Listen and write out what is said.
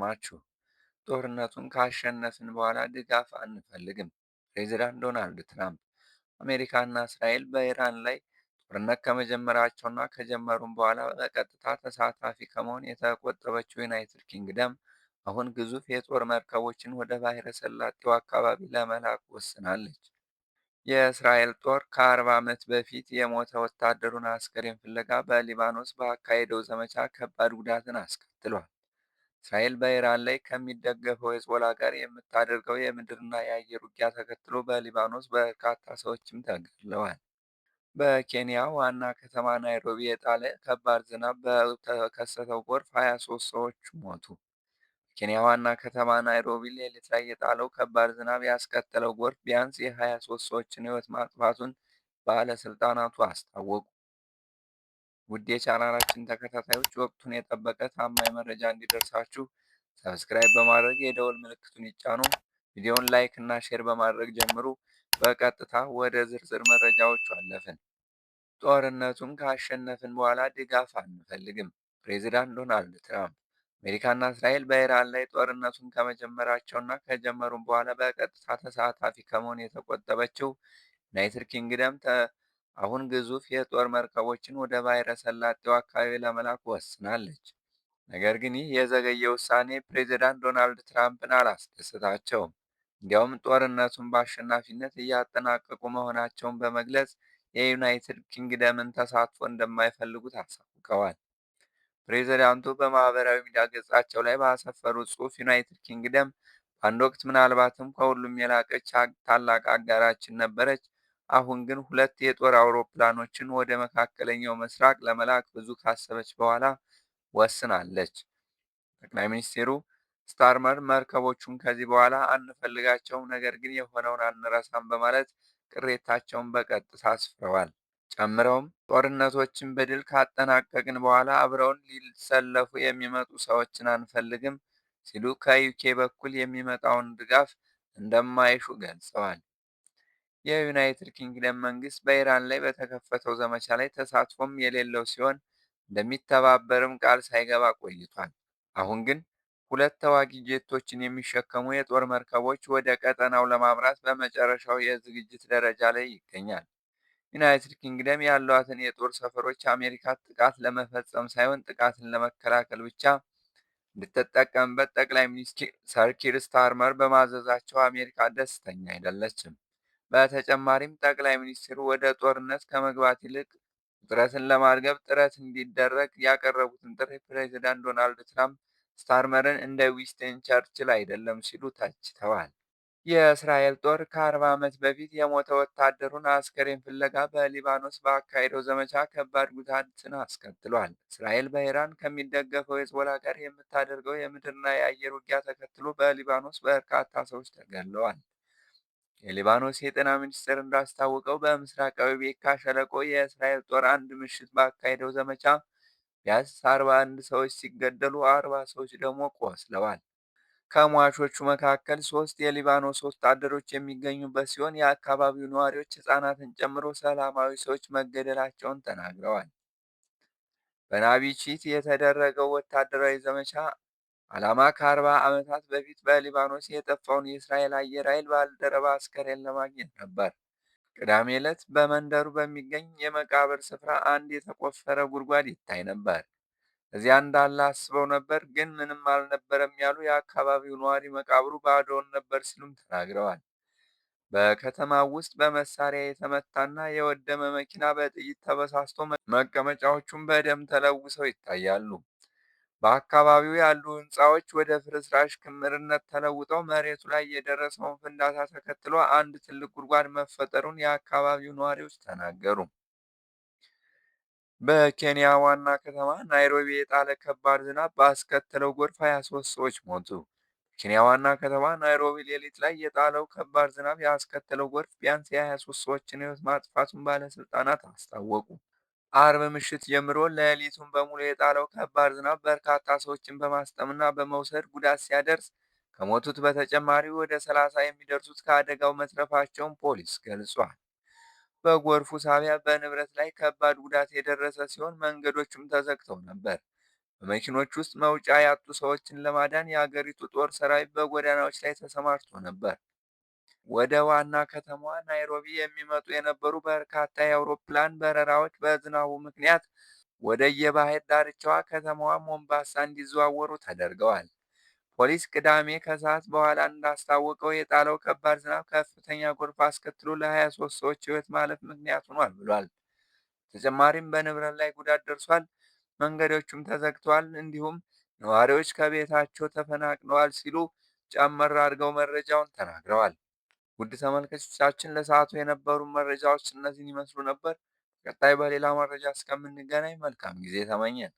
አሰማችሁ። ጦርነቱን ካሸነፍን በኋላ ድጋፍ አንፈልግም። ፕሬዚዳንት ዶናልድ ትራምፕ አሜሪካና እስራኤል በኢራን ላይ ጦርነት ከመጀመራቸውና ከጀመሩም በኋላ በቀጥታ ተሳታፊ ከመሆን የተቆጠበችው ዩናይትድ ኪንግደም አሁን ግዙፍ የጦር መርከቦችን ወደ ባሕረ ሰላጤው አካባቢ ለመላክ ወስናለች። የእስራኤል ጦር ከ40 ዓመት በፊት የሞተ ወታደሩን አስከሬን ፍለጋ በሊባኖስ ባካሄደው ዘመቻ ከባድ ጉዳትን አስከትሏል። እስራኤል በኢራን ላይ ከሚደገፈው ሄዝቦላ ጋር የምታደርገው የምድርና የአየር ውጊያ ተከትሎ በሊባኖስ በርካታ ሰዎችም ተገድለዋል። በኬንያ ዋና ከተማ ናይሮቢ የጣለ ከባድ ዝናብ በተከሰተው ጎርፍ 23 ሰዎች ሞቱ። ኬንያ ዋና ከተማ ናይሮቢ ሌሊት ላይ የጣለው ከባድ ዝናብ ያስከተለው ጎርፍ ቢያንስ የ23 ሰዎችን ሕይወት ማጥፋቱን ባለሥልጣናቱ አስታወቁ። ውድ የቻናላችን ተከታታዮች ወቅቱን የጠበቀ ታማኝ መረጃ እንዲደርሳችሁ ሰብስክራይብ በማድረግ የደወል ምልክቱን ይጫኑ። ቪዲዮውን ላይክ እና ሼር በማድረግ ጀምሩ። በቀጥታ ወደ ዝርዝር መረጃዎቹ አለፍን። ጦርነቱን ካሸነፍን በኋላ ድጋፍ አንፈልግም። ፕሬዚዳንት ዶናልድ ትራምፕ አሜሪካና እስራኤል በኢራን ላይ ጦርነቱን ከመጀመራቸውና ከጀመሩም በኋላ በቀጥታ ተሳታፊ ከመሆን የተቆጠበችው ዩናይትድ ኪንግደም አሁን ግዙፍ የጦር መርከቦችን ወደ ባሕረ ሰላጤው አካባቢ ለመላክ ወስናለች። ነገር ግን ይህ የዘገየ ውሳኔ ፕሬዚዳንት ዶናልድ ትራምፕን አላስደሰታቸውም። እንዲያውም ጦርነቱን በአሸናፊነት እያጠናቀቁ መሆናቸውን በመግለጽ የዩናይትድ ኪንግደምን ተሳትፎ እንደማይፈልጉት አሳውቀዋል። ፕሬዝዳንቱ በማህበራዊ ሚዲያ ገጻቸው ላይ ባሰፈሩት ጽሑፍ ዩናይትድ ኪንግደም በአንድ ወቅት ምናልባትም ከሁሉም የላቀች ታላቅ አጋራችን ነበረች፣ አሁን ግን ሁለት የጦር አውሮፕላኖችን ወደ መካከለኛው ምስራቅ ለመላክ ብዙ ካሰበች በኋላ ወስናለች። ጠቅላይ ሚኒስትሩ ስታርመር መርከቦቹን ከዚህ በኋላ አንፈልጋቸውም፣ ነገር ግን የሆነውን አንረሳም በማለት ቅሬታቸውን በቀጥታ አስፍረዋል። ጨምረውም ጦርነቶችን በድል ካጠናቀቅን በኋላ አብረውን ሊሰለፉ የሚመጡ ሰዎችን አንፈልግም ሲሉ ከዩኬ በኩል የሚመጣውን ድጋፍ እንደማይሹ ገልጸዋል። የዩናይትድ ኪንግደም መንግስት በኢራን ላይ በተከፈተው ዘመቻ ላይ ተሳትፎም የሌለው ሲሆን እንደሚተባበርም ቃል ሳይገባ ቆይቷል። አሁን ግን ሁለት ተዋጊ ጄቶችን የሚሸከሙ የጦር መርከቦች ወደ ቀጠናው ለማምራት በመጨረሻው የዝግጅት ደረጃ ላይ ይገኛል። ዩናይትድ ኪንግደም ያሏትን የጦር ሰፈሮች አሜሪካ ጥቃት ለመፈጸም ሳይሆን ጥቃትን ለመከላከል ብቻ እንድትጠቀምበት ጠቅላይ ሚኒስትር ሰር ኪር ስታርመር በማዘዛቸው አሜሪካ ደስተኛ አይደለችም። በተጨማሪም ጠቅላይ ሚኒስትሩ ወደ ጦርነት ከመግባት ይልቅ ውጥረትን ለማርገብ ጥረት እንዲደረግ ያቀረቡትን ጥሪ ፕሬዚዳንት ዶናልድ ትራምፕ ስታርመርን እንደ ዊንስተን ቸርችል አይደለም ሲሉ ተችተዋል። የእስራኤል ጦር ከ40 ዓመት በፊት የሞተ ወታደሩን አስከሬን ፍለጋ በሊባኖስ ባካሄደው ዘመቻ ከባድ ጉዳትን አስከትሏል። እስራኤል በኢራን ከሚደገፈው ሄዝቦላ ጋር የምታደርገው የምድርና የአየር ውጊያ ተከትሎ በሊባኖስ በርካታ ሰዎች ተገድለዋል። የሊባኖስ የጤና ሚኒስቴር እንዳስታወቀው በምስራቃዊ ቤካ ሸለቆ የእስራኤል ጦር አንድ ምሽት ባካሄደው ዘመቻ ቢያንስ 41 ሰዎች ሲገደሉ 40 ሰዎች ደግሞ ቆስለዋል። ከሟቾቹ መካከል 3 የሊባኖስ ወታደሮች የሚገኙበት ሲሆን የአካባቢው ነዋሪዎች ሕፃናትን ጨምሮ ሰላማዊ ሰዎች መገደላቸውን ተናግረዋል። በናቢቺት የተደረገው ወታደራዊ ዘመቻ ዓላማ ከ40 ዓመታት በፊት በሊባኖስ የጠፋውን የእስራኤል አየር ኃይል ባልደረባ አስከሬን ለማግኘት ነበር። ቅዳሜ ዕለት በመንደሩ በሚገኝ የመቃብር ስፍራ አንድ የተቆፈረ ጉድጓድ ይታይ ነበር። እዚያ እንዳለ አስበው ነበር፣ ግን ምንም አልነበረም ያሉ የአካባቢው ነዋሪ መቃብሩ ባዶውን ነበር ሲሉም ተናግረዋል። በከተማው ውስጥ በመሳሪያ የተመታና የወደመ መኪና በጥይት ተበሳስቶ መቀመጫዎቹም በደም ተለውሰው ይታያሉ። በአካባቢው ያሉ ሕንፃዎች ወደ ፍርስራሽ ክምርነት ተለውጠው መሬቱ ላይ የደረሰውን ፍንዳታ ተከትሎ አንድ ትልቅ ጉድጓድ መፈጠሩን የአካባቢው ነዋሪዎች ተናገሩ። በኬንያ ዋና ከተማ ናይሮቢ የጣለ ከባድ ዝናብ ባስከተለው ጎርፍ 23 ሰዎች ሞቱ። ኬንያ ዋና ከተማ ናይሮቢ ሌሊት ላይ የጣለው ከባድ ዝናብ ያስከተለው ጎርፍ ቢያንስ የ23 ሰዎችን ሕይወት ማጥፋቱን ባለሥልጣናት አስታወቁ። አርብ ምሽት ጀምሮ ሌሊቱን በሙሉ የጣለው ከባድ ዝናብ በርካታ ሰዎችን በማስጠምና በመውሰድ ጉዳት ሲያደርስ ከሞቱት በተጨማሪ ወደ 30 የሚደርሱት ከአደጋው መትረፋቸውን ፖሊስ ገልጿል። በጎርፉ ሳቢያ በንብረት ላይ ከባድ ጉዳት የደረሰ ሲሆን መንገዶችም ተዘግተው ነበር። በመኪኖች ውስጥ መውጫ ያጡ ሰዎችን ለማዳን የአገሪቱ ጦር ሰራዊት በጎዳናዎች ላይ ተሰማርቶ ነበር። ወደ ዋና ከተማዋ ናይሮቢ የሚመጡ የነበሩ በርካታ የአውሮፕላን በረራዎች በዝናቡ ምክንያት ወደ የባህር ዳርቻዋ ከተማዋ ሞምባሳ እንዲዘዋወሩ ተደርገዋል። ፖሊስ ቅዳሜ ከሰዓት በኋላ እንዳስታወቀው የጣለው ከባድ ዝናብ ከፍተኛ ጎርፍ አስከትሎ ለ23 ሰዎች ሕይወት ማለፍ ምክንያት ሆኗል ብሏል። በተጨማሪም በንብረት ላይ ጉዳት ደርሷል፣ መንገዶችም ተዘግተዋል፣ እንዲሁም ነዋሪዎች ከቤታቸው ተፈናቅለዋል ሲሉ ጨመር አድርገው መረጃውን ተናግረዋል። ውድ ተመልካቾቻችን ለሰዓቱ የነበሩ መረጃዎች እነዚህን ይመስሉ ነበር። ቀጣይ በሌላ መረጃ እስከምንገናኝ መልካም ጊዜ ተመኘን።